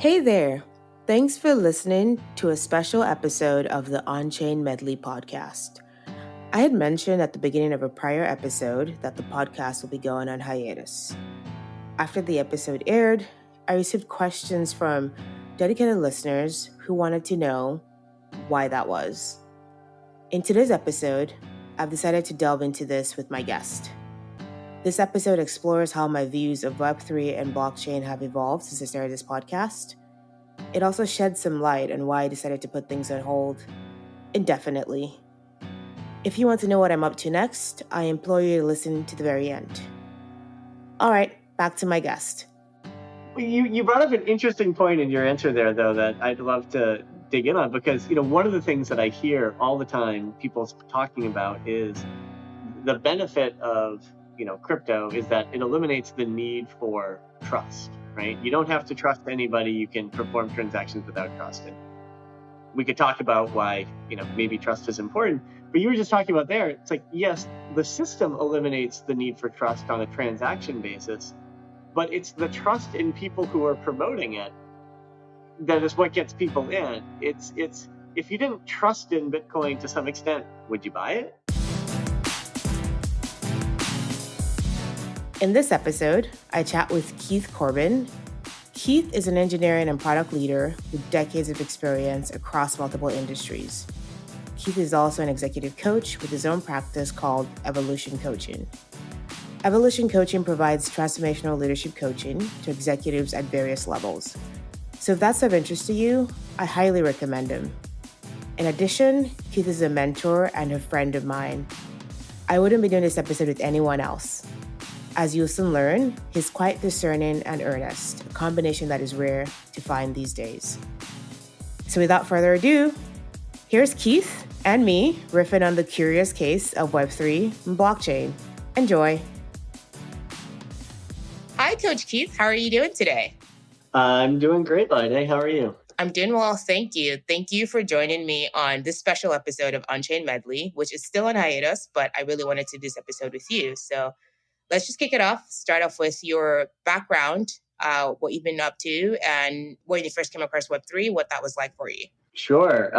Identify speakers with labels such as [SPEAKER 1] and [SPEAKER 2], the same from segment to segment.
[SPEAKER 1] Hey there! Thanks for listening to a special episode of the Onchain Medley podcast. I had mentioned at the beginning of a prior episode that the podcast will be going on hiatus. After the episode aired, I received questions from dedicated listeners who wanted to know why that was. In today's episode, I've decided to delve into this with my guest. This episode explores how my views of Web3 and blockchain have evolved since I started this podcast. It also sheds some light on why I decided to put things on hold indefinitely. If you want to know what I'm up to next, I implore you to listen to the very end. All right, back to my guest.
[SPEAKER 2] You brought up an interesting point in your answer there, though, that I'd love to dig in on, because one of the things that I hear all the time people talking about is the benefit of crypto is that it eliminates the need for trust, right? You don't have to trust anybody. You can perform transactions without trust. And we could talk about why, maybe trust is important, but you were just talking about there. It's like, yes, the system eliminates the need for trust on a transaction basis, but it's the trust in people who are promoting it that is what gets people in. It's if you didn't trust in Bitcoin to some extent, would you buy it?
[SPEAKER 1] In this episode, I chat with Keith Corbin. Keith is an engineering and product leader with decades of experience across multiple industries. Keith is also an executive coach with his own practice called Evolution Coaching. Evolution Coaching provides transformational leadership coaching to executives at various levels. So if that's of interest to you, I highly recommend him. In addition, Keith is a mentor and a friend of mine. I wouldn't be doing this episode with anyone else. As you'll soon learn, he's quite discerning and earnest, a combination that is rare to find these days. So without further ado, here's Keith and me riffing on the curious case of Web3 and blockchain. Enjoy. Hi, Coach Keith. How are you doing today?
[SPEAKER 2] I'm doing great, Lide. How are you?
[SPEAKER 1] I'm doing well, thank you. Thank you for joining me on this special episode of Onchain Medley, which is still on hiatus, but I really wanted to do this episode with you. So let's just kick it off. Start off with your background, what you've been up to, and when you first came across Web3, what that was like for you.
[SPEAKER 2] Sure.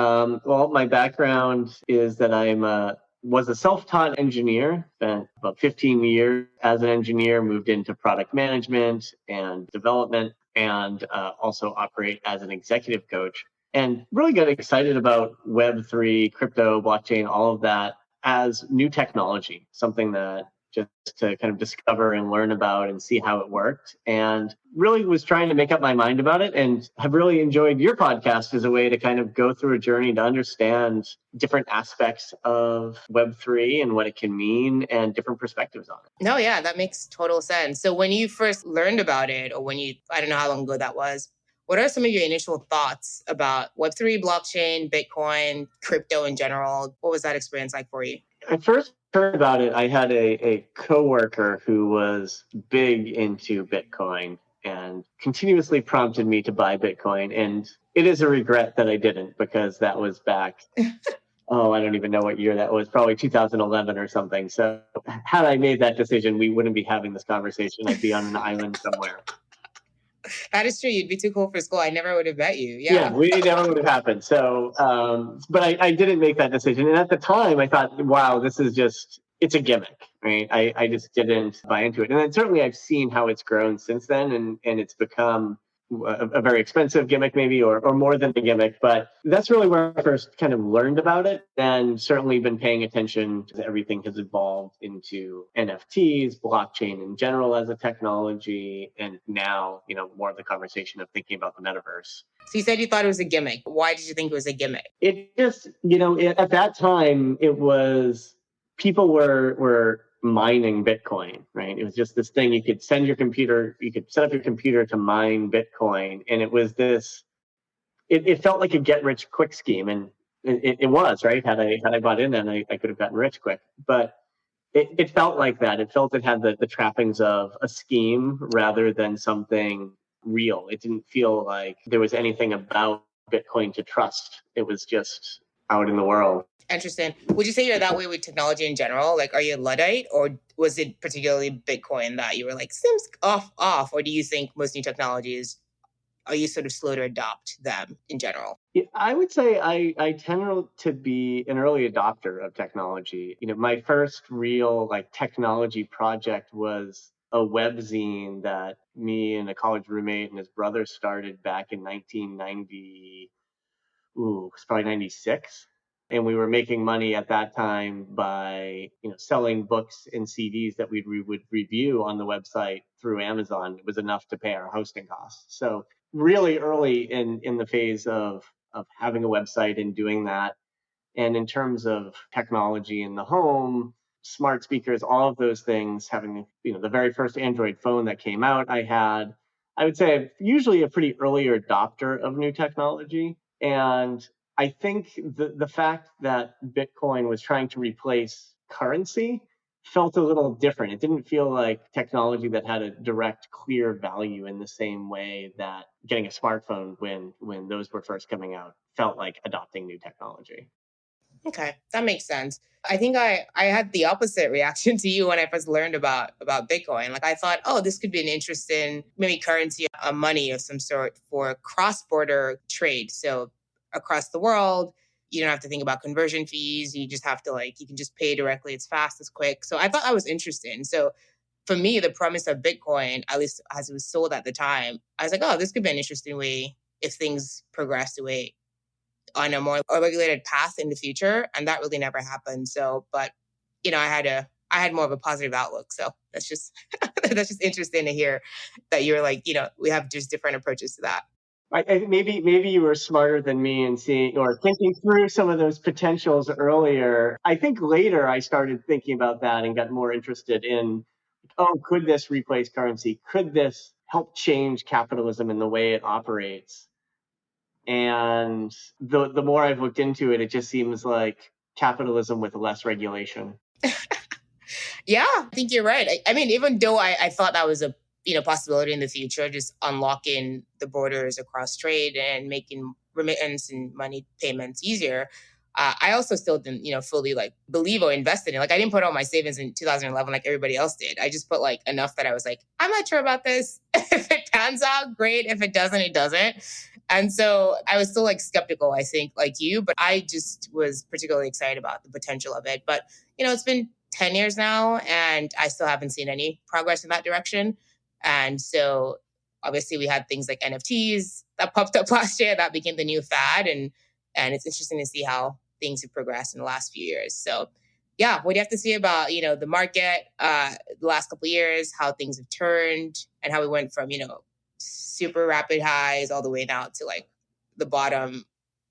[SPEAKER 2] Well, my background is that was a self-taught engineer, spent about 15 years as an engineer, moved into product management and development, and also operate as an executive coach. And really got excited about Web3, crypto, blockchain, all of that as new technology, something that just to kind of discover and learn about and see how it worked. And really was trying to make up my mind about it, and have really enjoyed your podcast as a way to kind of go through a journey to understand different aspects of Web3 and what it can mean and different perspectives on it.
[SPEAKER 1] No, yeah, that makes total sense. So when you first learned about it, or I don't know how long ago that was, what are some of your initial thoughts about Web3, blockchain, Bitcoin, crypto in general? What was that experience like for you?
[SPEAKER 2] I first heard about it. I had a coworker who was big into Bitcoin and continuously prompted me to buy Bitcoin. And it is a regret that I didn't, because that was back, I don't even know what year that was, probably 2011 or something. So had I made that decision, we wouldn't be having this conversation. I'd be on an island somewhere.
[SPEAKER 1] That is true. You'd be too cool for school. I never would have met you.
[SPEAKER 2] Yeah, it never would have happened. So, but I didn't make that decision. And at the time, I thought, wow, this is it's a gimmick, right? I just didn't buy into it. And then certainly I've seen how it's grown since then, and it's become a very expensive gimmick maybe, or more than a gimmick. But that's really where I first kind of learned about it, and certainly been paying attention as everything has evolved into NFTs, blockchain in general as a technology, and now, more of the conversation of thinking about the metaverse.
[SPEAKER 1] So you said you thought it was a gimmick. Why did you think it was a gimmick?
[SPEAKER 2] It just, at that time, it was, people were mining Bitcoin, right? It was just this thing. You could set up your computer to mine Bitcoin. And it was it felt like a get rich quick scheme. And it was, right? Had I bought in, then I could have gotten rich quick. But it felt like that. It felt it had the trappings of a scheme rather than something real. It didn't feel like there was anything about Bitcoin to trust. It was just out in the world.
[SPEAKER 1] Interesting. Would you say you're that way with technology in general? Like, are you a Luddite, or was it particularly Bitcoin that you were like, seems off? Or do you think most new technologies are you sort of slow to adopt them in general?
[SPEAKER 2] Yeah, I would say I tend to be an early adopter of technology. My first real technology project was a webzine that me and a college roommate and his brother started back in 1990. It's probably 96. And we were making money at that time by, selling books and CDs that we would review on the website through Amazon. It was enough to pay our hosting costs. So really early in the phase of having a website and doing that. And in terms of technology in the home, smart speakers, all of those things, having, the very first Android phone that came out, I would say I'm usually a pretty early adopter of new technology. And I think the fact that Bitcoin was trying to replace currency felt a little different. It didn't feel like technology that had a direct, clear value in the same way that getting a smartphone when those were first coming out felt like adopting new technology.
[SPEAKER 1] Okay, that makes sense. I think I had the opposite reaction to you when I first learned about Bitcoin. Like I thought, oh, this could be an interesting maybe currency, money of some sort for cross-border trade. So across the world, you don't have to think about conversion fees. You just have to you can just pay directly. It's fast, it's quick. So I thought that was interesting. So for me, the premise of Bitcoin, at least as it was sold at the time, I was like, oh, this could be an interesting way if things progress the way on a more regulated path in the future. And that really never happened. So, but I had more of a positive outlook. So that's just, that's just interesting to hear that you're like, we have just different approaches to that.
[SPEAKER 2] Maybe you were smarter than me in seeing or thinking through some of those potentials earlier. I think later I started thinking about that and got more interested in, could this replace currency? Could this help change capitalism in the way it operates? And the more I've looked into it, it just seems like capitalism with less regulation.
[SPEAKER 1] Yeah, I think you're right. I mean, even though I thought that was a possibility in the future, just unlocking the borders across trade and making remittance and money payments easier. I also still didn't, fully believe or invest in it. Like I didn't put all my savings in 2011 like everybody else did. I just put enough that I was like, I'm not sure about this. If it pans out, great. If it doesn't, it doesn't. And so I was still skeptical, I think, like you, but I just was particularly excited about the potential of it. But, it's been 10 years now and I still haven't seen any progress in that direction. And so obviously we had things like NFTs that popped up last year that became the new fad. And it's interesting to see how things have progressed in the last few years. So yeah, what do you have to say about, the market, the last couple of years, how things have turned and how we went from, super rapid highs all the way now to the bottom,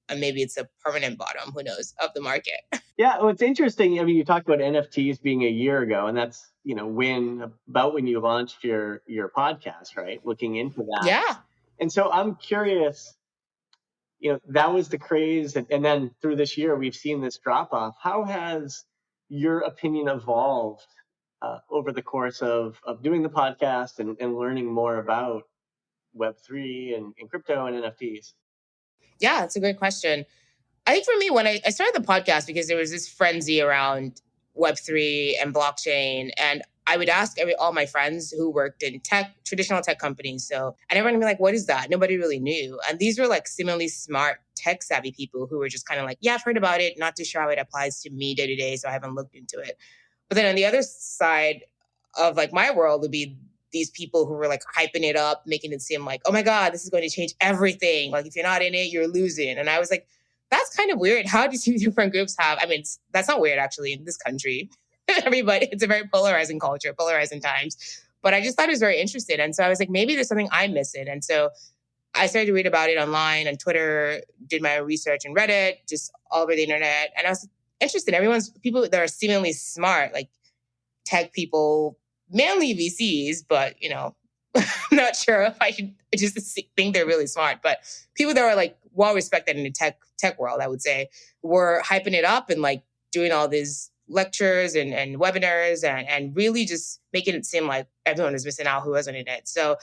[SPEAKER 1] and maybe it's a permanent bottom, who knows, of the market.
[SPEAKER 2] Yeah, well, it's interesting. I mean, you talked about NFTs being a year ago, and that's, when you launched your podcast, right? Looking into that.
[SPEAKER 1] Yeah.
[SPEAKER 2] And so I'm curious, that was the craze. And then through this year, we've seen this drop off. How has your opinion evolved over the course of doing the podcast and learning more about Web3 and crypto and NFTs?
[SPEAKER 1] Yeah, it's a great question. I think for me, when I started the podcast, because there was this frenzy around Web3 and blockchain, and I would ask all my friends who worked in traditional tech companies. And everyone would be like, what is that? Nobody really knew. And these were similarly smart, tech savvy people who were just kind of yeah, I've heard about it, not too sure how it applies to me day to day. So I haven't looked into it. But then on the other side of my world would be these people who were hyping it up, making it seem oh my God, this is going to change everything. If you're not in it, you're losing. And I was like, that's kind of weird. How do two different groups have, that's not weird actually in this country. Everybody, it's a very polarizing culture, polarizing times. But I just thought it was very interesting. And so I was like, maybe there's something I'm missing. And so I started to read about it online on Twitter, did my research on Reddit, just all over the internet. And I was interested. People that are seemingly smart, tech people, mainly VCs, but, I'm not sure if I should just think they're really smart. But people that are well respected in the tech world, I would say, were hyping it up and doing all these lectures and webinars and really just making it seem like everyone was missing out who wasn't in it. So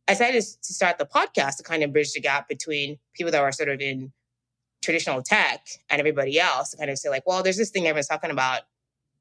[SPEAKER 1] I decided to start the podcast to kind of bridge the gap between people that are sort of in traditional tech and everybody else, to kind of say well, there's this thing everyone's talking about.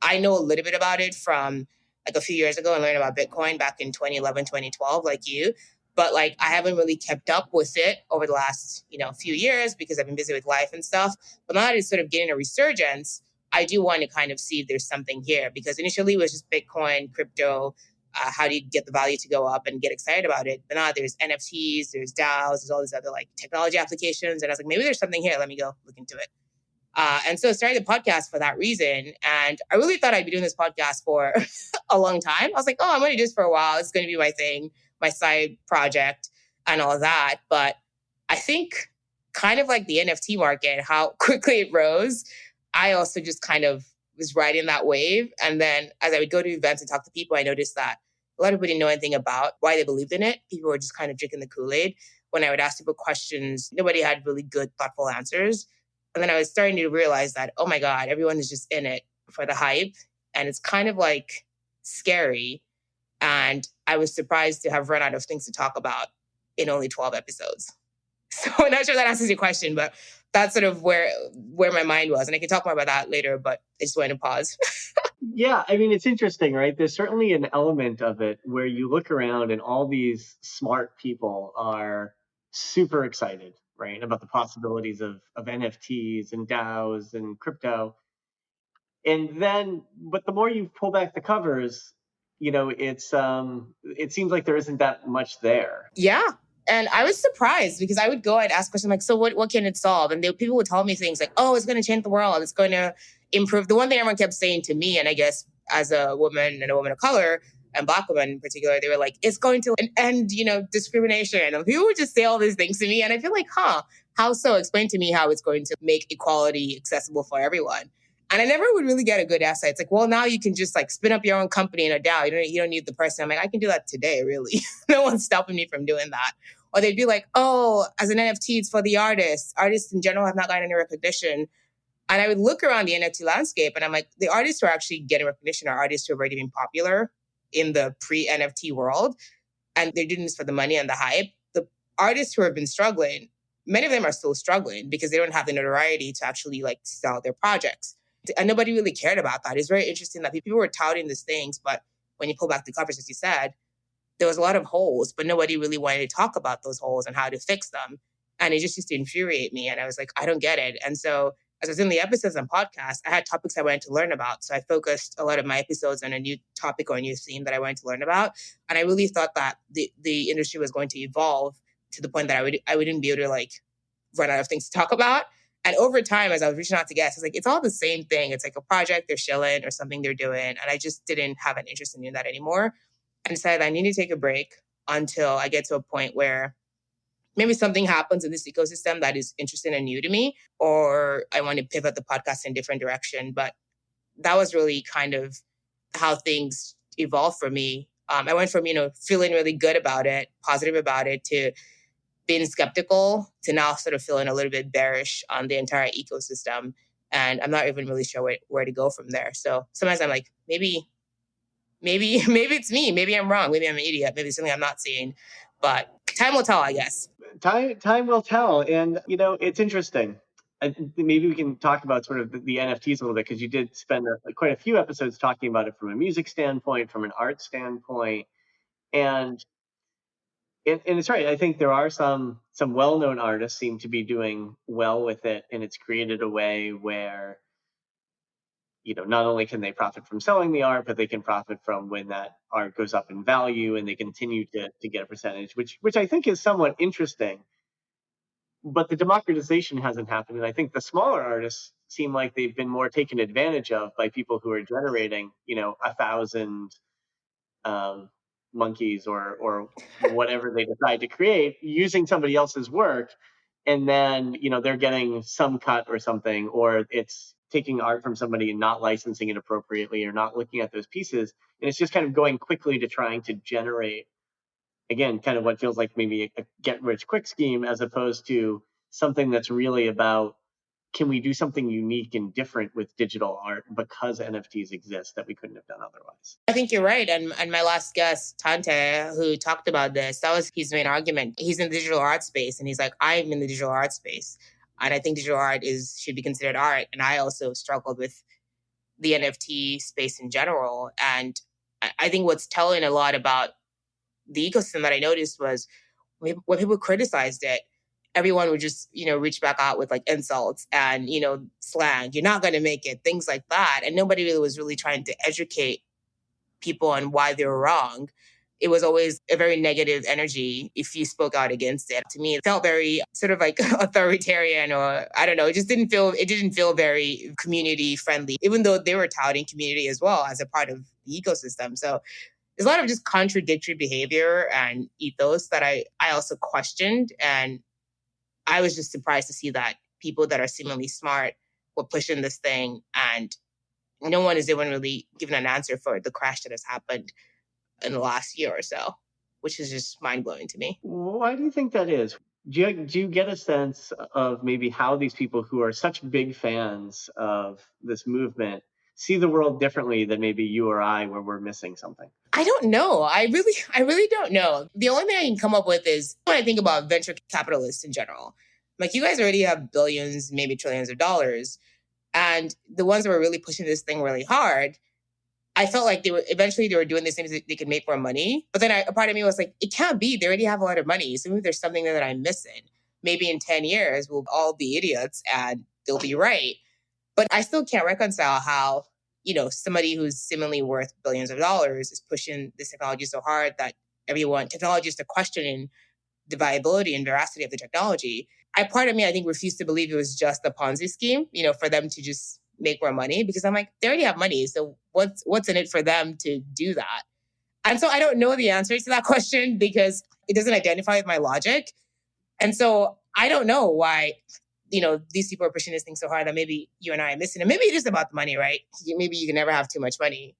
[SPEAKER 1] I know a little bit about it from a few years ago and learned about Bitcoin back in 2011, 2012, like you. but like I haven't really kept up with it over the last, few years because I've been busy with life and stuff. But now that it's sort of getting a resurgence, I do want to kind of see if there's something here, because initially it was just Bitcoin, crypto. How do you get the value to go up and get excited about it? But now there's NFTs, there's DAOs, there's all these other like technology applications. And I was like, maybe there's something here. Let me go look into it. And so I started the podcast for that reason. And I really thought I'd be doing this podcast for a long time. I was like, oh, I'm going to do this for a while. It's going to be my thing, my side project and all of that. But I think kind of like the NFT market, how quickly it rose, I also just kind of was riding that wave. And then as I would go to events and talk to people, I noticed that a lot of people didn't know anything about why they believed in it. People were just kind of drinking the Kool-Aid. When I would ask people questions, nobody had really good, thoughtful answers. And then I was starting to realize that, oh my God, everyone is just in it for the hype. And it's kind of like scary. And I was surprised to have run out of things to talk about in only 12 episodes. So I'm not sure that answers your question, but that's sort of where my mind was. And I can talk more about that later, but I just wanted to pause.
[SPEAKER 2] Yeah, I mean, it's interesting, right? There's certainly an element of it where you look around and all these smart people are super excited, right, about the possibilities of NFTs and DAOs and crypto. And then, but the more you pull back the covers, it seems like there isn't that much there.
[SPEAKER 1] Yeah. And I was surprised because I would go and ask questions like, so what can it solve? And people would tell me things like, oh, it's going to change the world. It's going to improve. The one thing everyone kept saying to me, and I guess as a woman and a woman of color and Black women in particular, they were like, it's going to end, discrimination. And people would just say all these things to me. And I feel like, how so? Explain to me how it's going to make equality accessible for everyone. And I never would really get a good answer. It's like, well, now you can just like spin up your own company in a DAO. You don't need the person. I'm like, I can do that today, really. No one's stopping me from doing that. Or they'd be like, oh, as an NFT, it's for the artists. Artists in general have not gotten any recognition. And I would look around the NFT landscape and I'm like, the artists who are actually getting recognition are artists who have already been popular in the pre-NFT world. And they're doing this for the money and the hype. The artists who have been struggling, many of them are still struggling because they don't have the notoriety to actually like sell their projects. And nobody really cared about that. It's very interesting that people were touting these things, but when you pull back the covers, as you said, there was a lot of holes, but nobody really wanted to talk about those holes and how to fix them. And it just used to infuriate me. And I was like, I don't get it. And so as I was in the episodes and podcasts, I had topics I wanted to learn about. So I focused a lot of my episodes on a new topic or a new theme that I wanted to learn about. And I really thought that the industry was going to evolve to the point that I wouldn't be able to like run out of things to talk about. And over time, as I was reaching out to guests, I was like, it's all the same thing. It's like a project they're shilling or something they're doing. And I just didn't have an interest in doing that anymore. And decided I need to take a break until I get to a point where maybe something happens in this ecosystem that is interesting and new to me, or I want to pivot the podcast in a different direction. But that was really kind of how things evolved for me. I went from, feeling really good about it, positive about it, to being skeptical, to now sort of feeling a little bit bearish on the entire ecosystem. And I'm not even really sure where to go from there. So sometimes I'm like, maybe it's me. Maybe I'm wrong. Maybe I'm an idiot. Maybe it's something I'm not seeing. But time will tell, I guess.
[SPEAKER 2] Time will tell. And, it's interesting. Maybe we can talk about sort of the NFTs a little bit, because you did spend quite a few episodes talking about it from a music standpoint, from an art standpoint. And it's right. I think there are some well-known artists seem to be doing well with it. And it's created a way where, not only can they profit from selling the art, but they can profit from when that art goes up in value and they continue to get a percentage, which I think is somewhat interesting. But the democratization hasn't happened. And I think the smaller artists seem like they've been more taken advantage of by people who are generating, 1,000 monkeys or whatever they decide to create using somebody else's work. And then, they're getting some cut or something, or it's taking art from somebody and not licensing it appropriately or not looking at those pieces. And it's just kind of going quickly to trying to generate, again, kind of what feels like maybe a get rich quick scheme, as opposed to something that's really about, can we do something unique and different with digital art because NFTs exist that we couldn't have done otherwise?
[SPEAKER 1] I think you're right. And my last guest, Tante, who talked about this, that was his main argument. He's in the digital art space. And he's like, I'm in the digital art space. And I think digital art should be considered art. And I also struggled with the NFT space in general. And I think what's telling a lot about the ecosystem that I noticed was when people criticized it, everyone would just, reach back out with like insults and, slang. You're not going to make it, things like that. And nobody really was really trying to educate people on why they were wrong. It was always a very negative energy if you spoke out against it. To me, it felt very sort of like authoritarian, or I don't know, it didn't feel very community friendly, even though they were touting community as well as a part of the ecosystem. So there's a lot of just contradictory behavior and ethos that I also questioned. And I was just surprised to see that people that are seemingly smart were pushing this thing, and no one is even really given an answer for the crash that has happened in the last year or so, which is just mind blowing to me.
[SPEAKER 2] Why do you think that is? Do you get a sense of maybe how these people who are such big fans of this movement see the world differently than maybe you or I, where we're missing something?
[SPEAKER 1] I don't know. I really don't know. The only thing I can come up with is when I think about venture capitalists in general. Like, you guys already have billions, maybe trillions of dollars. And the ones that were really pushing this thing really hard, I felt like they were doing this thing so they could make more money. But then a part of me was like, it can't be. They already have a lot of money. So maybe there's something there that I'm missing. Maybe in 10 years, we'll all be idiots and they'll be right. But I still can't reconcile how, somebody who's seemingly worth billions of dollars is pushing this technology so hard that technologists are questioning the viability and veracity of the technology. Part of me, I think, refused to believe it was just a Ponzi scheme, for them to just make more money, because I'm like, they already have money. So what's in it for them to do that? And so I don't know the answer to that question because it doesn't identify with my logic. And so I don't know why, these people are pushing this thing so hard that maybe you and I are missing it. Maybe it is about the money, right? Maybe you can never have too much money.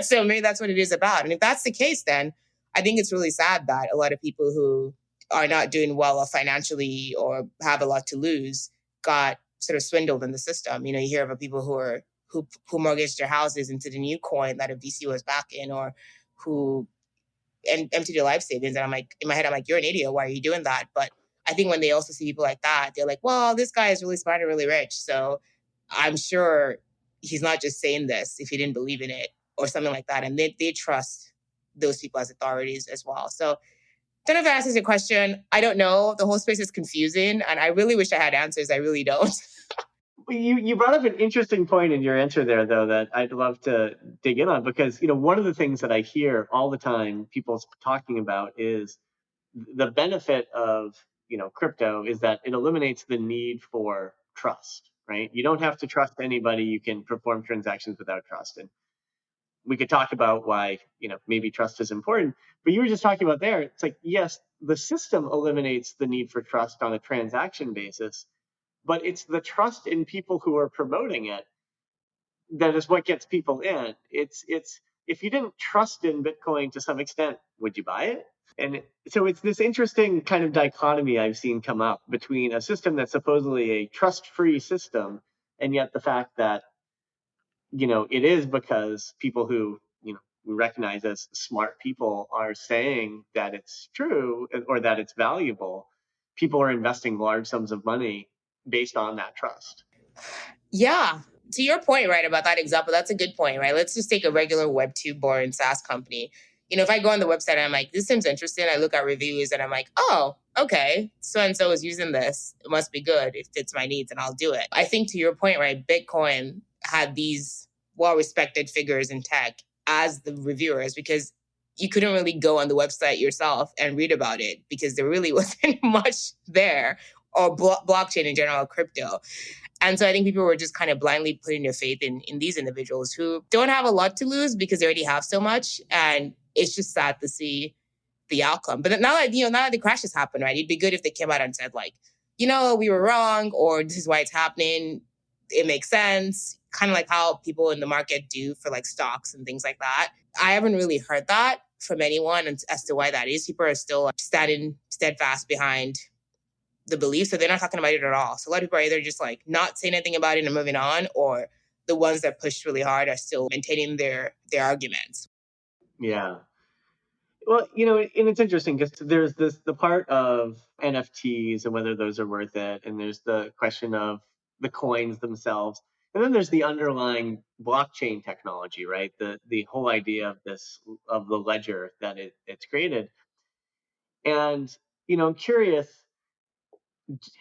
[SPEAKER 1] So maybe that's what it is about. And if that's the case, then I think it's really sad that a lot of people who are not doing well financially or have a lot to lose got sort of swindled in the system. You hear about people who mortgaged their houses into the new coin that a VC was backing, or who emptied their life savings. And I'm like, in my head, I'm like, you're an idiot. Why are you doing that? But I think when they also see people like that, they're like, well, this guy is really smart and really rich. So I'm sure he's not just saying this if he didn't believe in it or something like that. And they trust those people as authorities as well. So I don't know if that answers your question. I don't know. The whole space is confusing, and I really wish I had answers. I really don't.
[SPEAKER 2] You brought up an interesting point in your answer there, though, that I'd love to dig in on, because one of the things that I hear all the time people talking about is the benefit of crypto is that it eliminates the need for trust, right? You don't have to trust anybody. You can perform transactions without trust. And we could talk about why maybe trust is important, but you were just talking about there, it's like, yes, the system eliminates the need for trust on a transaction basis, but it's the trust in people who are promoting it that is what gets people in. It's if you didn't trust in Bitcoin to some extent, would you buy it? And so it's this interesting kind of dichotomy I've seen come up between a system that's supposedly a trust-free system, and yet the fact that it is because people who we recognize as smart people are saying that it's true or that it's valuable. People are investing large sums of money based on that trust.
[SPEAKER 1] Yeah. To your point, right, about that example, that's a good point, right? Let's just take a regular Web2 boring SaaS company. If I go on the website and I'm like, this seems interesting, I look at reviews and I'm like, oh, okay, so-and-so is using this. It must be good. It fits my needs and I'll do it. I think to your point, right, Bitcoin had these well-respected figures in tech as the reviewers, because you couldn't really go on the website yourself and read about it because there really wasn't much there, or blockchain in general, crypto. And so I think people were just kind of blindly putting their faith in these individuals who don't have a lot to lose because they already have so much. And it's just sad to see the outcome. But now that the crash has happened, right, it'd be good if they came out and said, like, we were wrong, or this is why it's happening. It makes sense. Kind of like how people in the market do for like stocks and things like that. I haven't really heard that from anyone as to why that is. People are still standing steadfast behind the belief, so they're not talking about it at all. So a lot of people are either just like not saying anything about it and moving on, or the ones that pushed really hard are still maintaining their arguments.
[SPEAKER 2] Yeah. Well, and it's interesting because there's the part of NFTs and whether those are worth it, and there's the question of the coins themselves, and then there's the underlying blockchain technology, right? The whole idea of the ledger that it's created. And I'm curious,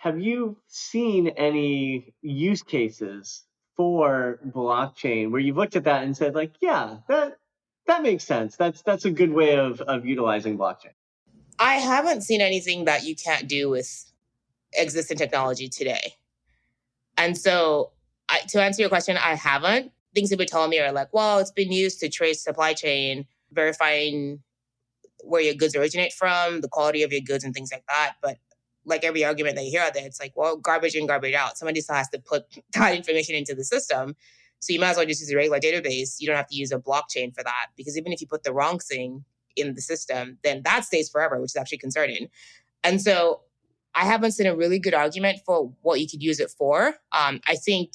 [SPEAKER 2] have you seen any use cases for blockchain where you've looked at that and said, like, yeah, that makes sense. That's a good way of utilizing blockchain.
[SPEAKER 1] I haven't seen anything that you can't do with existing technology today. And so, to answer your question, I haven't. Things they've been telling me are like, well, it's been used to trace supply chain, verifying where your goods originate from, the quality of your goods, and things like that. But like every argument that you hear out there, it's like, well, garbage in, garbage out. Somebody still has to put that information into the system. So you might as well just use a regular database. You don't have to use a blockchain for that, because even if you put the wrong thing in the system, then that stays forever, which is actually concerning. And so I haven't seen a really good argument for what you could use it for. I think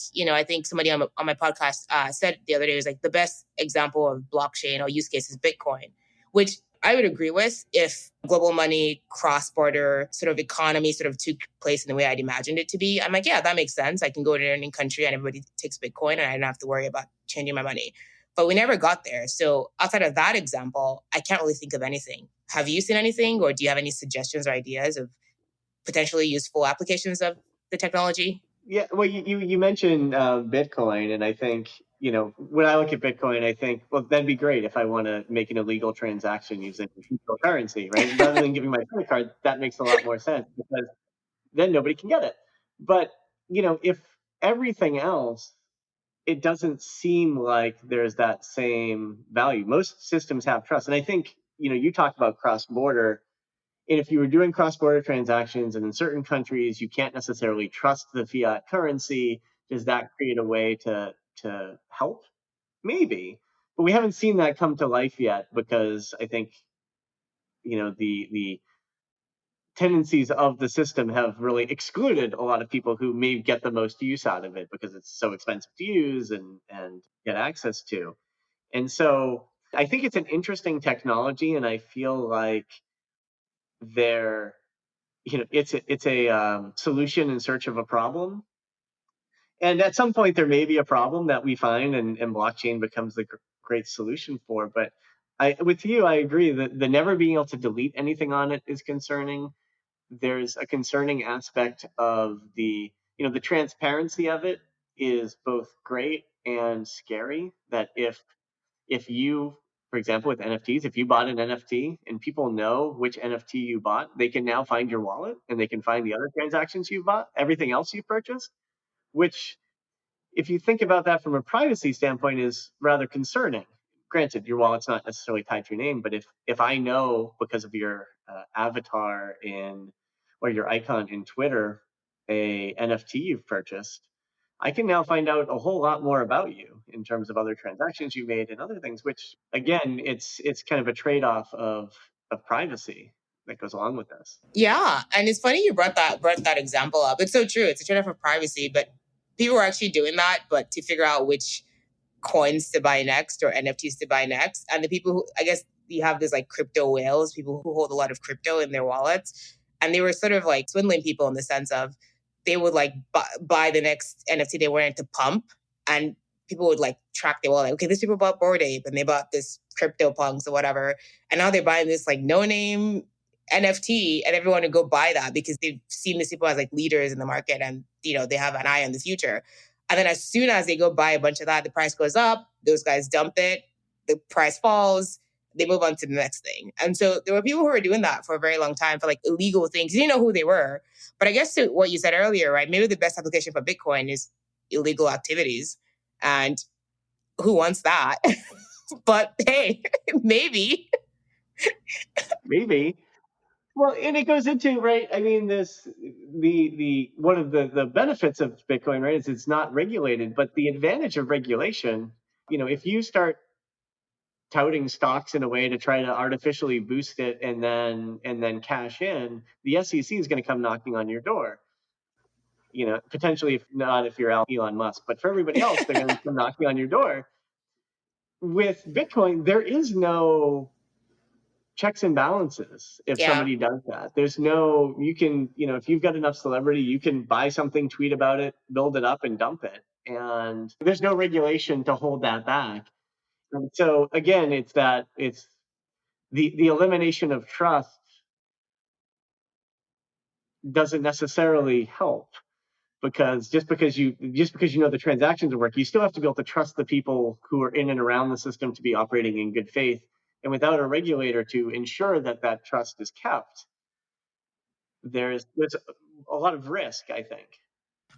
[SPEAKER 1] somebody on my podcast said the other day, was like, the best example of blockchain or use case is Bitcoin, which I would agree with if global money, cross-border sort of economy sort of took place in the way I'd imagined it to be. I'm like, yeah, that makes sense. I can go to any country and everybody takes Bitcoin and I don't have to worry about changing my money. But we never got there. So outside of that example, I can't really think of anything. Have you seen anything, or do you have any suggestions or ideas of potentially useful applications of the technology?
[SPEAKER 2] Yeah, well, you mentioned Bitcoin, and I think, when I look at Bitcoin, I think, well, that'd be great if I want to make an illegal transaction using cryptocurrency, right? Rather than giving my credit card, that makes a lot more sense, because then nobody can get it. But, if everything else, it doesn't seem like there's that same value. Most systems have trust. And I think, you talked about cross-border. And if you were doing cross-border transactions and in certain countries, you can't necessarily trust the fiat currency, does that create a way to help? Maybe. But we haven't seen that come to life yet, because I think, the tendencies of the system have really excluded a lot of people who may get the most use out of it, because it's so expensive to use and get access to. And so I think it's an interesting technology, and I feel like there, it's a solution in search of a problem. And at some point there may be a problem that we find, and blockchain becomes the great solution for. But with you, I agree that the never being able to delete anything on it is concerning. There's a concerning aspect of the transparency of it is both great and scary. That if you, for example, with NFTs, if you bought an NFT and people know which NFT you bought, they can now find your wallet and they can find the other transactions you bought, everything else you purchased, which, if you think about that from a privacy standpoint, is rather concerning. Granted, your wallet's not necessarily tied to your name, but if I know, because of your avatar or your icon in Twitter, a NFT you've purchased, I can now find out a whole lot more about you in terms of other transactions you made and other things, which, again, it's kind of a trade-off of privacy that goes along with this.
[SPEAKER 1] Yeah, and it's funny you brought that example up. It's so true. It's a trade-off for privacy, but people are actually doing that, but to figure out which coins to buy next or NFTs to buy next. And the people who, I guess you have this like crypto whales, people who hold a lot of crypto in their wallets. And they were sort of like swindling people in the sense of they would like buy the next NFT they wanted to pump, and people would like track their wallet. Okay, these people bought Bored Ape and they bought this crypto punks or whatever. And now they're buying this like no name NFT, and everyone would go buy that because they've seen these people as like leaders in the market, and they have an eye on the future. And then as soon as they go buy a bunch of that, the price goes up, those guys dump it, the price falls, they move on to the next thing. And so there were people who were doing that for a very long time for like illegal things. You didn't know who they were. But I guess to what you said earlier, right? Maybe the best application for Bitcoin is illegal activities. And who wants that? But hey, maybe.
[SPEAKER 2] Maybe. Well, and it goes into, right, I mean, the one of the benefits of Bitcoin, right, is it's not regulated. But the advantage of regulation, if you start touting stocks in a way to try to artificially boost it and then cash in, the SEC is going to come knocking on your door. Potentially, if not if you're Elon Musk, but for everybody else, they're going to come knocking on your door. With Bitcoin, there is no checks and balances if somebody does that. There's no, you can, if you've got enough celebrity, you can buy something, tweet about it, build it up, and dump it. And there's no regulation to hold that back. And so again, it's the elimination of trust doesn't necessarily help, because just because you know the transactions are working, you still have to be able to trust the people who are in and around the system to be operating in good faith. And without a regulator to ensure that that trust is kept, there's a lot of risk, I think.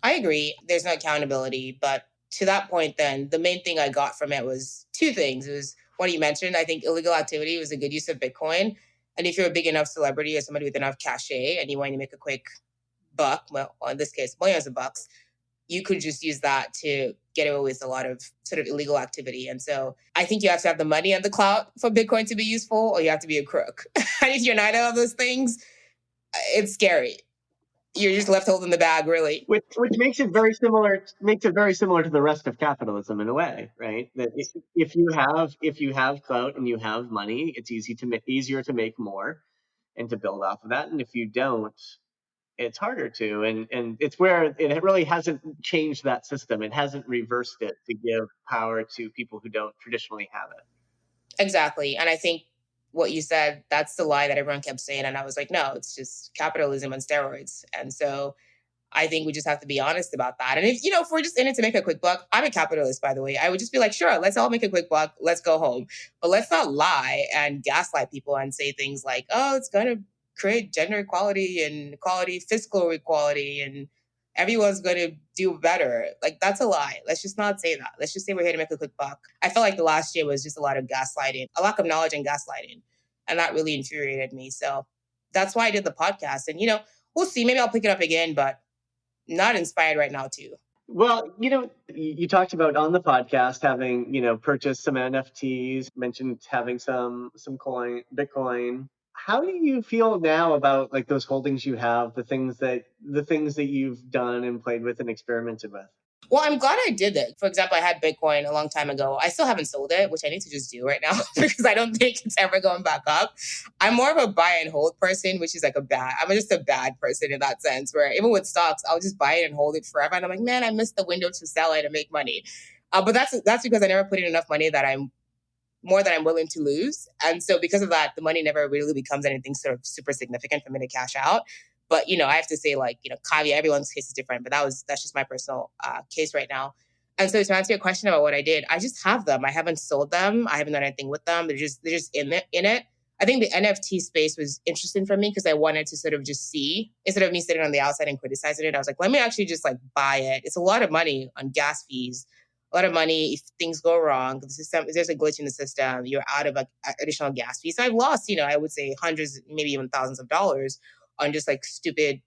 [SPEAKER 1] I agree. There's no accountability, but to that point, then the main thing I got from it was two things. It was what you mentioned. I think illegal activity was a good use of Bitcoin. And if you're a big enough celebrity or somebody with enough cachet and you want to make a quick buck, well, in this case, millions of bucks, you could just use that to get away with a lot of sort of illegal activity. And so I think you have to have the money and the clout for Bitcoin to be useful, or you have to be a crook. And if you're neither of those things, it's scary. You're just left holding the bag, really.
[SPEAKER 2] Which makes it very similar to the rest of capitalism in a way, right? That if you have clout and you have money, it's easier to make more and to build off of that. And if you don't, it's harder to. And it's where it really hasn't changed that system. It hasn't reversed it to give power to people who don't traditionally have it.
[SPEAKER 1] Exactly. And I think what you said, that's the lie that everyone kept saying. And I was like, no, it's just capitalism on steroids. And so I think we just have to be honest about that. And if we're just in it to make a quick buck, I'm a capitalist, by the way. I would just be like, sure, let's all make a quick buck. Let's go home. But let's not lie and gaslight people and say things like, oh, it's going to create gender equality and equality, fiscal equality, and everyone's going to do better. Like, that's a lie. Let's just not say that. Let's just say we're here to make a quick buck. I felt like the last year was just a lot of gaslighting, a lack of knowledge and gaslighting. And that really infuriated me. So that's why I did the podcast. And, we'll see. Maybe I'll pick it up again, but not inspired right now too.
[SPEAKER 2] Well, you talked about on the podcast having, purchased some NFTs, mentioned having some Bitcoin. How do you feel now about like those holdings you have, the things that you've done and played with and experimented with?
[SPEAKER 1] Well, I'm glad I did it. For example, I had Bitcoin a long time ago. I still haven't sold it, which I need to just do right now because I don't think it's ever going back up. I'm more of a buy and hold person, which is like I'm just a bad person in that sense, where even with stocks, I'll just buy it and hold it forever. And I'm like, man, I missed the window to sell it and make money. But that's because I never put in enough money that I'm willing to lose. And so because of that, the money never really becomes anything sort of super significant for me to cash out. But, I have to say, like, caveat, everyone's case is different, but that's just my personal case right now. And so to answer your question about what I did, I just have them. I haven't sold them. I haven't done anything with them. They're just in it. I think the NFT space was interesting for me because I wanted to sort of just see, instead of me sitting on the outside and criticizing it, I was like, let me actually just like buy it. It's a lot of money on gas fees, a lot of money if things go wrong. The system, if there's a glitch in the system, you're out of additional gas fees. So I've lost, I would say hundreds, maybe even thousands of dollars on just like stupid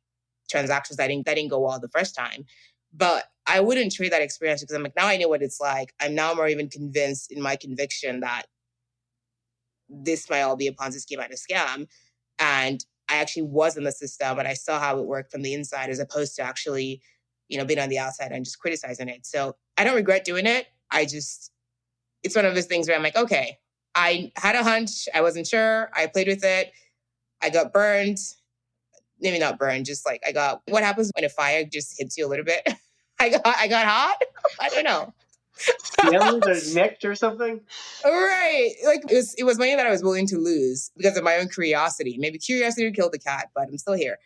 [SPEAKER 1] transactions that didn't go well the first time. But I wouldn't trade that experience because I'm like, now I know what it's like. I'm now more even convinced in my conviction that this might all be a Ponzi scheme and a scam. And I actually was in the system and I saw how it worked from the inside as opposed to actually, being on the outside and just criticizing it. So I don't regret doing it. It's one of those things where I'm like, okay, I had a hunch. I wasn't sure. I played with it. I got burned. Maybe not burned, just like what happens when a fire just hits you a little bit? I got hot. I don't know.
[SPEAKER 2] Skimmed or nicked or something?
[SPEAKER 1] Right. Like it was money that I was willing to lose because of my own curiosity. Maybe curiosity killed the cat, but I'm still here.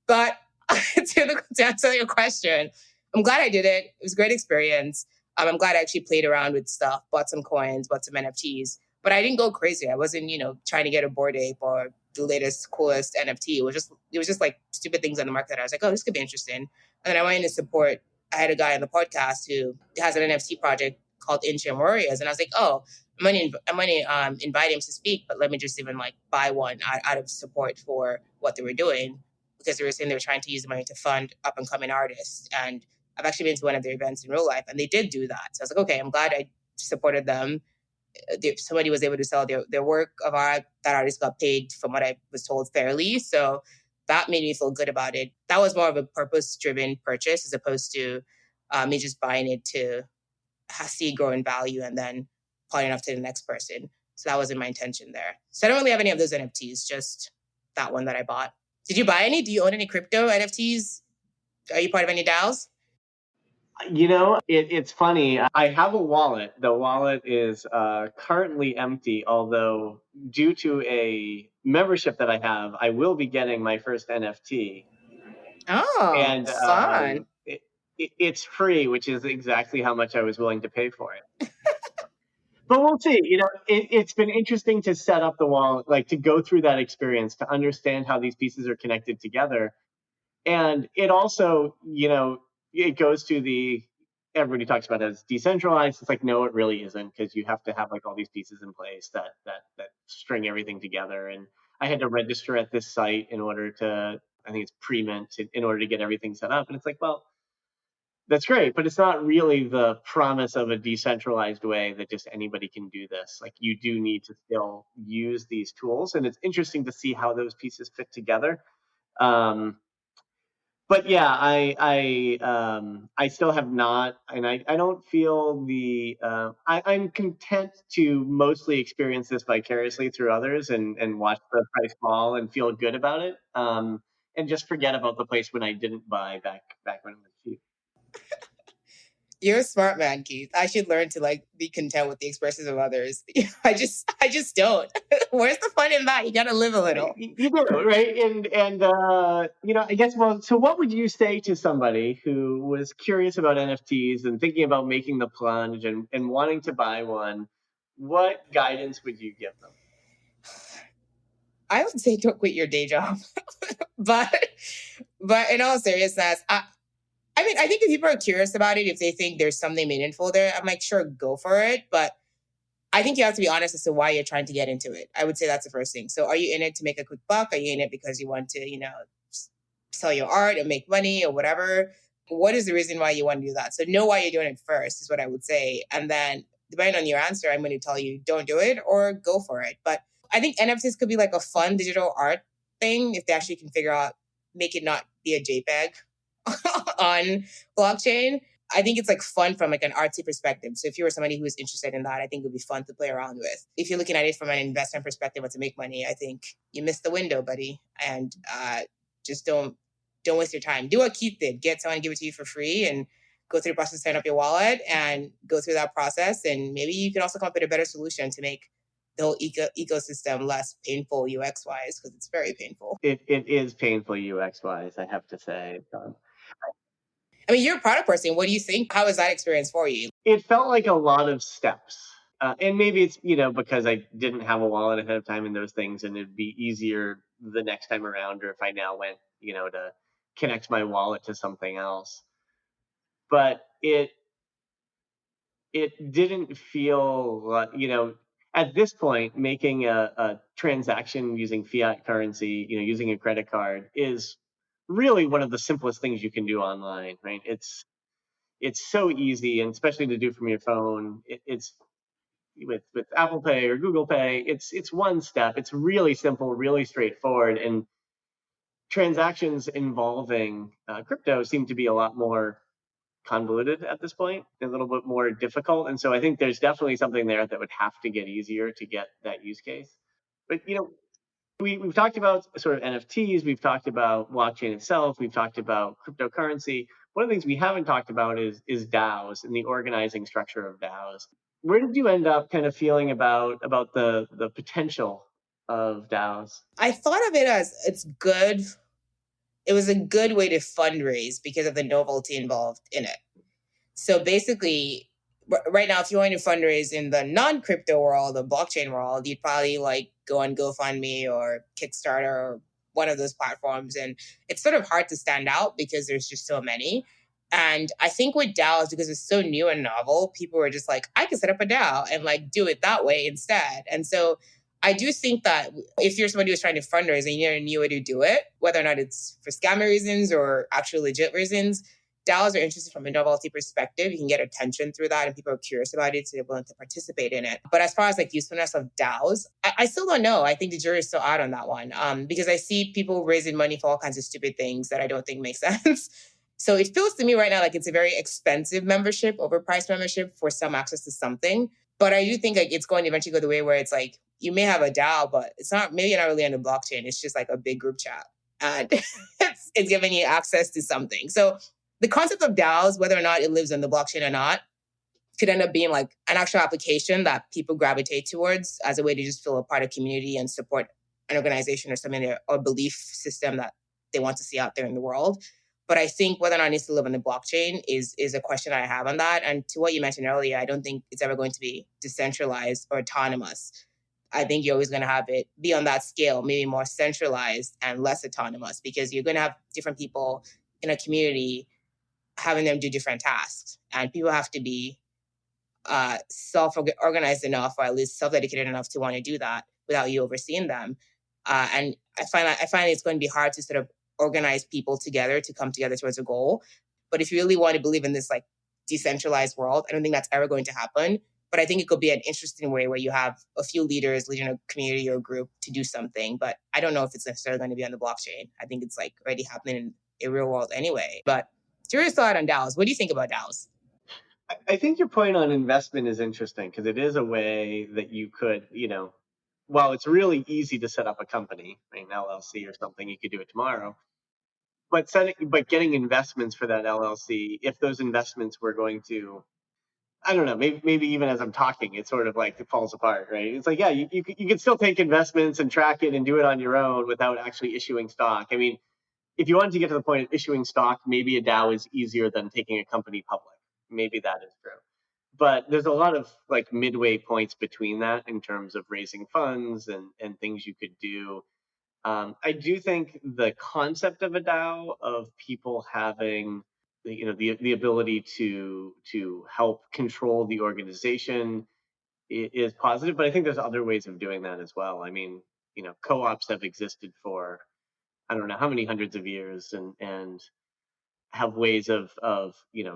[SPEAKER 1] But to answer your question, I'm glad I did it. It was a great experience. I'm glad I actually played around with stuff, bought some coins, bought some NFTs. But I didn't go crazy. I wasn't, trying to get a Bored Ape or the latest, coolest NFT. It was just like stupid things on the market that I was like, oh, this could be interesting. And then I went in to support. I had a guy on the podcast who has an NFT project called Onchain Warriors, and I was like, oh, I'm gonna invite him to speak, but let me just even like buy one out of support for what they were doing because they were saying they were trying to use the money to fund up and coming artists. And I've actually been to one of their events in real life, and they did do that. So I was like, okay, I'm glad I supported them. Somebody was able to sell their work of art. That artist got paid, from what I was told, fairly. So that made me feel good about it. That was more of a purpose-driven purchase as opposed to me just buying it to see it grow in value and then putting it off to the next person. So that wasn't my intention there. So I don't really have any of those NFTs, just that one that I bought. Did you buy any? Do you own any crypto NFTs? Are you part of any DAOs?
[SPEAKER 2] It's funny. I have a wallet. The wallet is currently empty, although due to a membership that I have, I will be getting my first NFT.
[SPEAKER 1] Oh,
[SPEAKER 2] And
[SPEAKER 1] fun.
[SPEAKER 2] it's free, which is exactly how much I was willing to pay for it. But we'll see. It's been interesting to set up the wallet, like to go through that experience, to understand how these pieces are connected together. And it also, it goes to everybody talks about it as decentralized. It's like, no, it really isn't, because you have to have like all these pieces in place that string everything together. And I had to register at this site in order to, I think it's pre-mint, in order to get everything set up. And it's like, well, that's great, but it's not really the promise of a decentralized way that just anybody can do this. Like, you do need to still use these tools, and it's interesting to see how those pieces fit together. But yeah, I still have not, and I don't feel I'm content to mostly experience this vicariously through others, and watch the price fall and feel good about it, and just forget about the place when I didn't buy back when it was cheap.
[SPEAKER 1] You're a smart man, Keith. I should learn to like be content with the experiences of others. I just don't. Where's the fun in that? You gotta live a little.
[SPEAKER 2] You do, right? And I guess, well, so what would you say to somebody who was curious about NFTs and thinking about making the plunge and wanting to buy one? What guidance would you give them?
[SPEAKER 1] I would say don't quit your day job. but in all seriousness, I mean, I think if people are curious about it, if they think there's something meaningful there, I'm like, sure, go for it. But I think you have to be honest as to why you're trying to get into it. I would say that's the first thing. So are you in it to make a quick buck? Are you in it because you want to, sell your art or make money or whatever? What is the reason why you want to do that? So know why you're doing it first is what I would say. And then depending on your answer, I'm going to tell you don't do it or go for it. But I think NFTs could be like a fun digital art thing if they actually can figure out, make it not be a JPEG on blockchain. I think it's like fun from like an artsy perspective. So if you were somebody who is interested in that, I think it would be fun to play around with. If you're looking at it from an investment perspective or to make money, I think you missed the window, buddy. And just don't waste your time. Do what Keith did. Get someone to give it to you for free and go through the process, sign up your wallet and go through that process. And maybe you can also come up with a better solution to make the whole ecosystem less painful UX-wise, because it's very painful.
[SPEAKER 2] It is painful UX-wise, I have to say.
[SPEAKER 1] I mean, you're a product person. What do you think? How was that experience for you?
[SPEAKER 2] It felt like a lot of steps. And maybe it's, because I didn't have a wallet ahead of time in those things, and it'd be easier the next time around, or if I now went, to connect my wallet to something else. But it didn't feel, at this point, making a transaction using fiat currency, using a credit card is really one of the simplest things you can do online, right? It's so easy, and especially to do from your phone. It's with Apple Pay or Google Pay. It's one step. It's really simple, really straightforward, and transactions involving crypto seem to be a lot more convoluted at this point, a little bit more difficult. And so I think there's definitely something there that would have to get easier to get that use case. But we've talked about sort of NFTs, we've talked about blockchain itself, we've talked about cryptocurrency. One of the things we haven't talked about is DAOs and the organizing structure of DAOs. Where did you end up kind of feeling about the potential of DAOs?
[SPEAKER 1] I thought of it as it's good. It was a good way to fundraise because of the novelty involved in it. So basically, right now, if you want to fundraise in the non-crypto world, the blockchain world, you'd probably like go on GoFundMe or Kickstarter or one of those platforms. And it's sort of hard to stand out because there's just so many. And I think with DAOs, because it's so new and novel, people were just like, I can set up a DAO and like do it that way instead. And so I do think that if you're somebody who's trying to fundraise and you need a new way to do it, whether or not it's for scammer reasons or actually legit reasons, DAOs are interested from a novelty perspective. You can get attention through that, and people are curious about it, so they're willing to participate in it. But as far as like usefulness of DAOs, I still don't know. I think the jury is still out on that one, because I see people raising money for all kinds of stupid things that I don't think make sense. So it feels to me right now like it's a very expensive membership, overpriced membership for some access to something. But I do think like it's going to eventually go the way where it's like you may have a DAO, but it's not, maybe you're not really on the blockchain. It's just like a big group chat, and it's giving you access to something. So the concept of DAOs, whether or not it lives on the blockchain or not, could end up being like an actual application that people gravitate towards as a way to just feel a part of community and support an organization or something or belief system that they want to see out there in the world. But I think whether or not it needs to live on the blockchain is a question I have on that. And to what you mentioned earlier, I don't think it's ever going to be decentralized or autonomous. I think you're always going to have it be on that scale, maybe more centralized and less autonomous, because you're going to have different people in a community having them do different tasks. And people have to be self-organized enough, or at least self-dedicated enough to want to do that without you overseeing them. And I find it's going to be hard to sort of organize people together to come together towards a goal. But if you really want to believe in this like decentralized world, I don't think that's ever going to happen. But I think it could be an interesting way where you have a few leaders leading a community or group to do something. But I don't know if it's necessarily going to be on the blockchain. I think it's like already happening in a real world anyway. But curious thought on DAOs. What do you think about DAOs?
[SPEAKER 2] I think your point on investment is interesting because it is a way that you could, while it's really easy to set up a company, an LLC or something, you could do it tomorrow. But getting investments for that LLC, if those investments were going to, I don't know, maybe even as I'm talking, it's sort of like it falls apart, right? It's like, yeah, you can still take investments and track it and do it on your own without actually issuing stock. I mean, if you wanted to get to the point of issuing stock, maybe a DAO is easier than taking a company public. Maybe that is true. But there's a lot of like midway points between that in terms of raising funds and things you could do. I do think the concept of a DAO, of people having the ability to help control the organization, is positive. But I think there's other ways of doing that as well. I mean, co-ops have existed for I don't know how many hundreds of years, and have ways of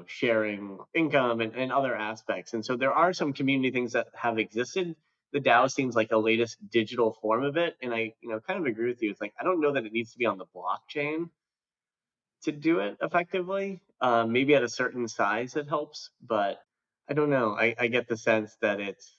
[SPEAKER 2] sharing income and other aspects. And so there are some community things that have existed. The DAO seems like the latest digital form of it, and I kind of agree with you. It's like I don't know that it needs to be on the blockchain to do it effectively. Maybe at a certain size it helps, but I don't know. I get the sense that it's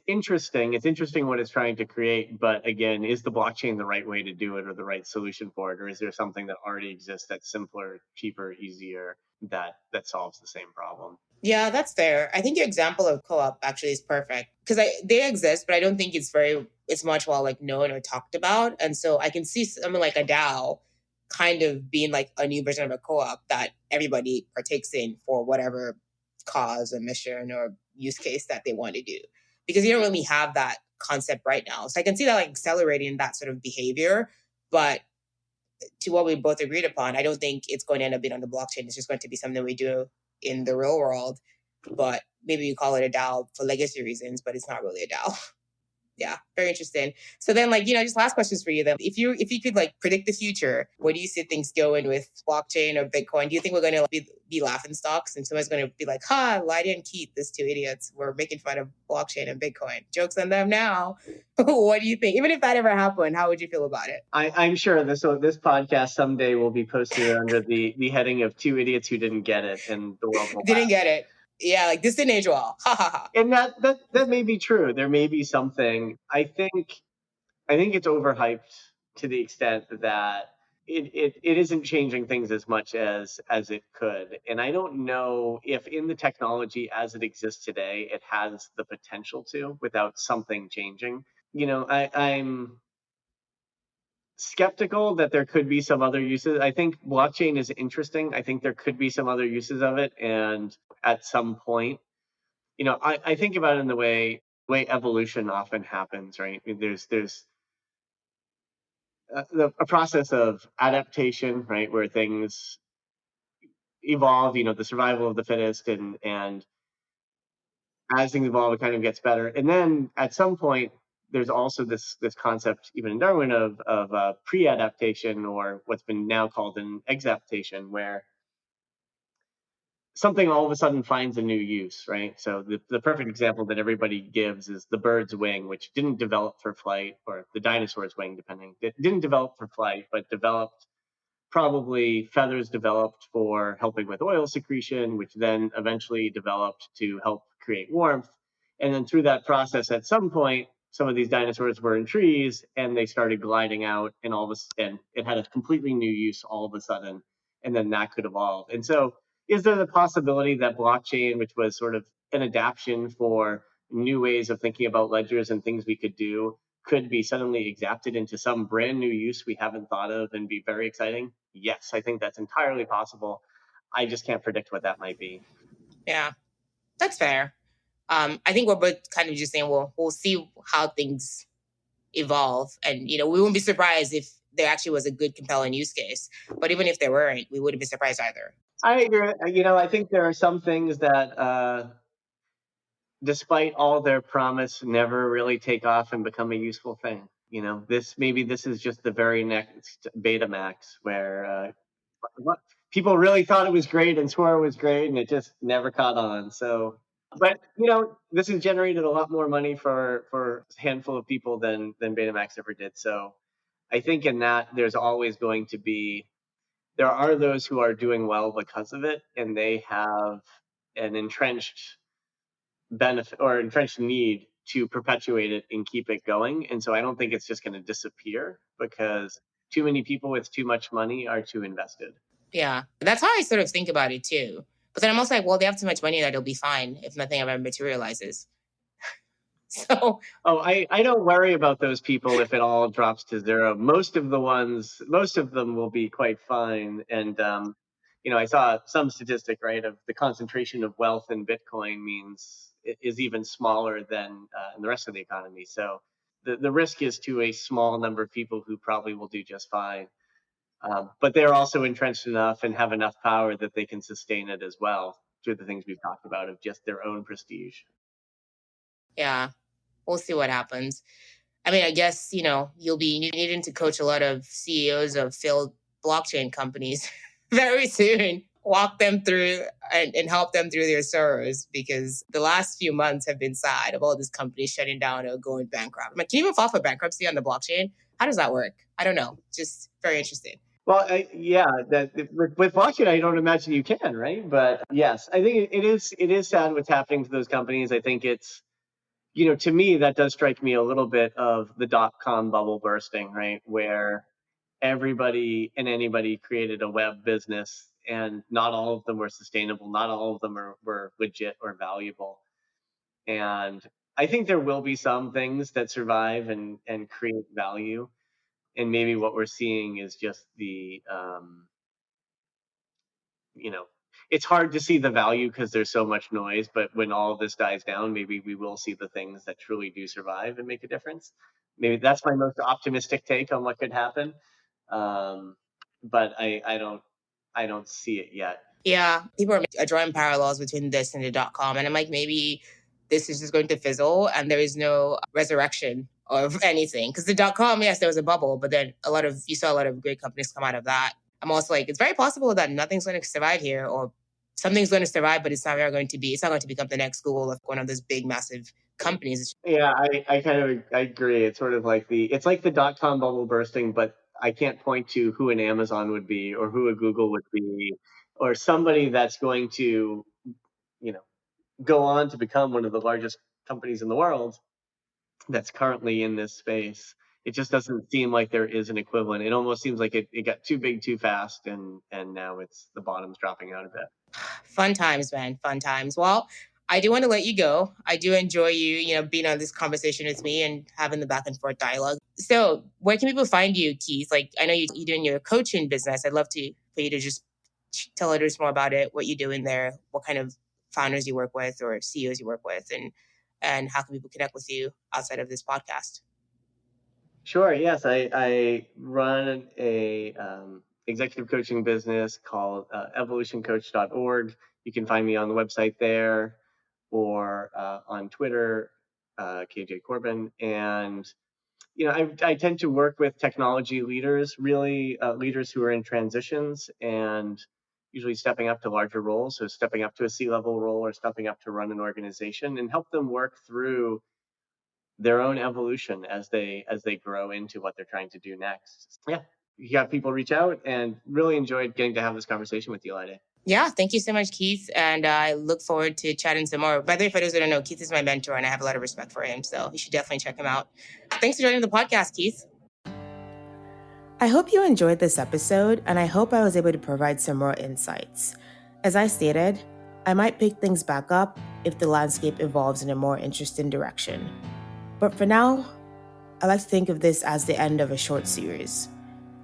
[SPEAKER 2] interesting. It's interesting what it's trying to create, but again, is the blockchain the right way to do it or the right solution for it, or is there something that already exists that's simpler, cheaper, easier, that solves the same problem?
[SPEAKER 1] Yeah, that's fair. I think your example of co-op actually is perfect because they exist, but I don't think it's much well like known or talked about. And so I can see something like a DAO kind of being like a new version of a co-op that everybody partakes in for whatever cause or mission or use case that they want to do, because you don't really have that concept right now. So I can see that like accelerating that sort of behavior, but to what we both agreed upon, I don't think it's going to end up being on the blockchain. It's just going to be something we do in the real world, but maybe you call it a DAO for legacy reasons, but it's not really a DAO. Yeah, very interesting. So then, like, just last questions for you then. If you could like predict the future, where do you see things going with blockchain or Bitcoin? Do you think we're going to be laughing stocks and somebody's going to be like, "Ha, why didn't Keith? These two idiots were making fun of blockchain and Bitcoin. Joke's on them now." What do you think? Even if that ever happened, how would you feel about it?
[SPEAKER 2] I'm sure this podcast someday will be posted under the heading of two idiots who didn't get it, and the world will
[SPEAKER 1] didn't get it. Yeah, like this didn't age well. Ha ha ha.
[SPEAKER 2] And that may be true. There may be something. I think it's overhyped to the extent that it isn't changing things as much as it could. And I don't know if in the technology as it exists today, it has the potential to without something changing. I'm skeptical that there could be some other uses. I think blockchain is interesting. I think there could be some other uses of it. And at some point, I think about it in the way evolution often happens, right? I mean, there's a process of adaptation, right, where things evolve. The survival of the fittest, and as things evolve, it kind of gets better. And then at some point, there's also this concept, even in Darwin, of pre-adaptation, or what's been now called an exaptation, where something all of a sudden finds a new use, right? So the perfect example that everybody gives is the bird's wing, which didn't develop for flight, or the dinosaur's wing, depending. It didn't develop for flight, but developed, probably feathers developed for helping with oil secretion, which then eventually developed to help create warmth. And then through that process, at some point, some of these dinosaurs were in trees and they started gliding out, and it had a completely new use all of a sudden, and then that could evolve. And so is there the possibility that blockchain, which was sort of an adaptation for new ways of thinking about ledgers and things we could do, could be suddenly exapted into some brand new use we haven't thought of and be very exciting? yes, I think that's entirely possible. I just can't predict what that might be.
[SPEAKER 1] Yeah, that's fair. I think we're both kind of just saying, well, we'll see how things evolve. And, we wouldn't be surprised if there actually was a good, compelling use case. But even if there weren't, we wouldn't be surprised either.
[SPEAKER 2] I agree. I think there are some things that, despite all their promise, never really take off and become a useful thing. This is just the very next Betamax where people really thought it was great and swore it was great, and it just never caught on. So, but this has generated a lot more money for a handful of people than Betamax ever did. So, I think in that there are those who are doing well because of it, and they have an entrenched benefit or entrenched need to perpetuate it and keep it going. And so I don't think it's just going to disappear because too many people with too much money are too invested.
[SPEAKER 1] Yeah, that's how I sort of think about it too. But then I'm also like, well, they have too much money that it'll be fine if nothing ever materializes. So,
[SPEAKER 2] I don't worry about those people if it all drops to zero. Most of them will be quite fine. And I saw some statistic, right, of the concentration of wealth in Bitcoin means it is even smaller than in the rest of the economy. So the risk is to a small number of people who probably will do just fine. But they're also entrenched enough and have enough power that they can sustain it as well through the things we've talked about of just their own prestige.
[SPEAKER 1] Yeah, we'll see what happens. I mean, I guess, you'll be needing to coach a lot of CEOs of failed blockchain companies very soon. Walk them through and help them through their sorrows, because the last few months have been sad of all these companies shutting down or going bankrupt. Can you even file for bankruptcy on the blockchain? How does that work? I don't know. Just very interesting.
[SPEAKER 2] Well, with blockchain, I don't imagine you can, right? But yes, I think it is sad what's happening to those companies. I think it's, to me, that does strike me a little bit of the .com bubble bursting, right? Where everybody and anybody created a web business, and not all of them were sustainable. Not all of them were legit or valuable. And I think there will be some things that survive and create value. And maybe what we're seeing is just it's hard to see the value because there's so much noise. But when all of this dies down, maybe we will see the things that truly do survive and make a difference. Maybe that's my most optimistic take on what could happen. But I don't see it yet.
[SPEAKER 1] Yeah, people are drawing parallels between this and the .com, and I'm like, maybe this is just going to fizzle, and there is no resurrection of anything. Because the .com, yes, there was a bubble, but then you saw a lot of great companies come out of that. I'm also like, it's very possible that nothing's going to survive here, or something's going to survive, but it's not going to become the next Google, or one of those big, massive companies.
[SPEAKER 2] Yeah, I agree. It's sort of like it's like the .com bubble bursting, but I can't point to who an Amazon would be or who a Google would be or somebody that's going to, go on to become one of the largest companies in the world that's currently in this space. It just doesn't seem like there is an equivalent. It almost seems like it got too big too fast, and now the bottom's dropping out a bit.
[SPEAKER 1] Fun times, man. Fun times. Well, I do want to let you go. I do enjoy you, being on this conversation with me and having the back and forth dialogue. So where can people find you, Keith? Like, I know you're doing your coaching business. I'd love for you to just tell others more about it, what you're doing there, what kind of founders you work with or CEOs you work with, and how can people connect with you outside of this podcast?
[SPEAKER 2] Sure. Yes, I run a executive coaching business called evolutioncoach.org. You can find me on the website there or on Twitter, KJ Corbin. And I tend to work with technology leaders, really leaders who are in transitions and usually stepping up to larger roles. So stepping up to a C-level role or stepping up to run an organization, and help them work through their own evolution as they grow into what they're trying to do next. Yeah, you got people reach out, and really enjoyed getting to have this conversation with you, Lide.
[SPEAKER 1] Yeah, thank you so much, Keith. And I look forward to chatting some more. By the way, for those who don't know, Keith is my mentor, and I have a lot of respect for him. So you should definitely check him out. Thanks for joining the podcast, Keith. I hope you enjoyed this episode, and I hope I was able to provide some more insights. As I stated, I might pick things back up if the landscape evolves in a more interesting direction. But for now, I like to think of this as the end of a short series.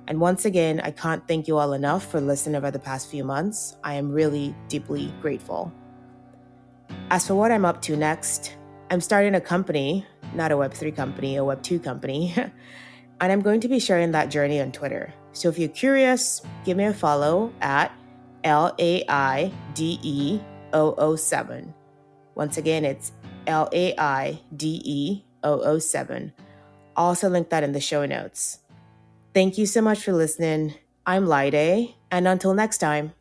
[SPEAKER 1] And once again, I can't thank you all enough for listening over the past few months. I am really deeply grateful. As for what I'm up to next, I'm starting a company, not a Web3 company, a Web2 company, and I'm going to be sharing that journey on Twitter. So if you're curious, give me a follow at LAIDE007. Once again, it's LAIDE007. I'll also link that in the show notes. Thank you so much for listening. I'm Laide, and until next time.